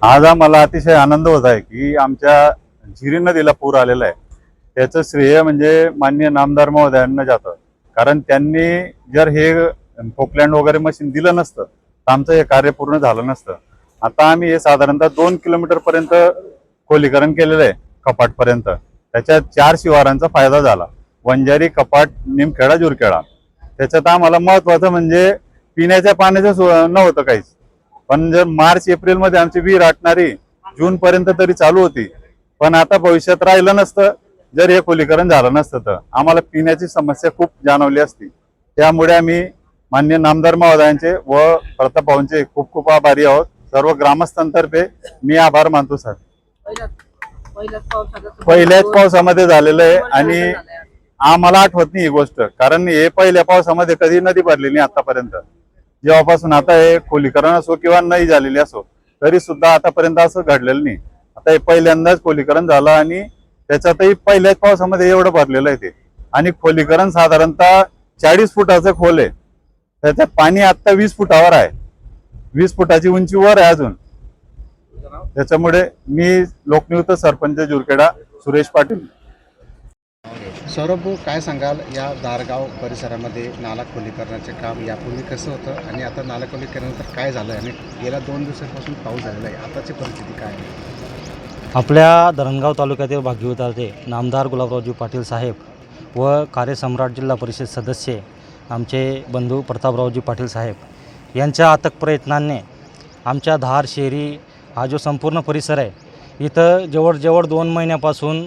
आज आम्हाला अतिशय आनंद होत आहे की आमच्या झिरी नदीला पूर आलेला आहे. त्याचं श्रेय म्हणजे माननीय नामदार महोदयांना जातं. कारण त्यांनी जर हे पोकलँड वगैरे मशीन दिलं नसतं तर आमचं हे कार्य पूर्ण झालं नसतं. आता आम्ही हे साधारणतः 2 किलोमीटर पर्यंत खोलीकरण केलेलं आहे कपाटपर्यंत. त्याच्यात 4 शिवारांचा फायदा झाला. वंजारी, कपाट, निमखेडा, जुरखेडा. त्याच्यात आम्हाला महत्वाचं म्हणजे पिण्याच्या पाण्याचं नव्हतं काहीच. पण जर मार्च एप्रिल मध्ये आमची विहीर आटणारी जून पर्यंत तरी चालू होती. पण आता भविष्यात राहिलं नसतं जर हे खोलीकरण झालं नसतं तर आम्हाला पिण्याची समस्या खूप जाणवली असती. त्यामुळे आम्ही माननीय नामदार महोदयांचे व प्रताप भाऊंचे खूप खूप आभारी आहोत. सर्व ग्रामस्थांतर्फे मी आभार मानतो सर. पहिल्याच पावसामध्ये झालेलं आहे आणि आम्हाला आठवत नाही ही गोष्ट, कारण हे पहिल्या पावसामध्ये कधी नदी भरली नाही आतापर्यंत. जेव्हापासून आता हे खोलीकरण असो किंवा नाही झालेली असो तरी सुद्धा आतापर्यंत असं घडलेलं नाही. आता हे पहिल्यांदाच खोलीकरण झालं आणि त्याच्यातही पहिल्याच पावसामध्ये एवढं भरलेलं आहे ते. आणि खोलीकरण साधारणतः 40 फुटाचं खोल आहे. त्याच्यात पाणी आता 20 फुटावर आहे. 20 फुटाची उंची वर आहे अजून. त्याच्यामुळे मी लोकनियुक्त सरपंच जुरखेडा सुरेश पाटील. सौरभ भाऊ, काय सांगाल या दारगाव परिसरामध्ये नाला खोलीकरणाचे काम यापूर्वी कसं होतं आणि आता नाला खोलीकरणानंतर काय झालं आणि गेल्या 2 दिवसांपासून पाऊस झालेला आहे, आताची परिस्थिती काय आहे? आपल्या धरणगाव तालुक्यातील भाग्यवताचे नामदार गुलाबरावजी पाटील साहेब व कार्यसम्राट जिल्हा परिषद सदस्य आमचे बंधू प्रतापरावजी पाटील साहेब यांच्या अथक प्रयत्नांनी आमच्या धार शेरी हा जो संपूर्ण परिसर आहे इथं जवळजवळ 2 महिन्यापासून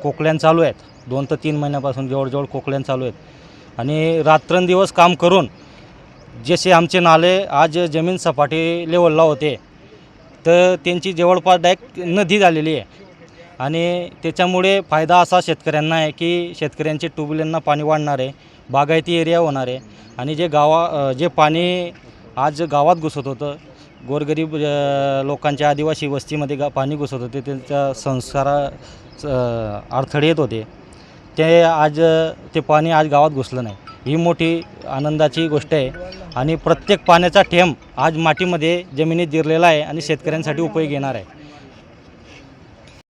कोकल्यान चालू आहेत. 2 ते 3 महिन्यापासून जवळजवळ कोकल्यान चालू आहेत आणि रात्रंदिवस काम करून जसे आमचे नाले आज जमीन सपाटी लेवलला होते तर त्यांची जवळपास डायरेक्ट नदी झालेली आहे. आणि त्याच्यामुळे फायदा असा शेतकऱ्यांना आहे की शेतकऱ्यांचे ट्यूबवेलांना पाणी वाढणार आहे, बागायती एरिया होणार आहे आणि जे पाणी आज गावात घुसत होतं, गोरगरीब लोकांच्या आदिवासी वस्तीमध्ये पाणी घुसत होते, त्यांच्या संस्कारा अडथळे येत होते, ते पाणी आज गावात घुसलं नाही. ही मोठी आनंदाची गोष्ट आहे आणि प्रत्येक पाण्याचा थेंब आज मातीमध्ये जमिनीत जिरलेला आहे आणि शेतकऱ्यांसाठी उपयोगी येणार आहे.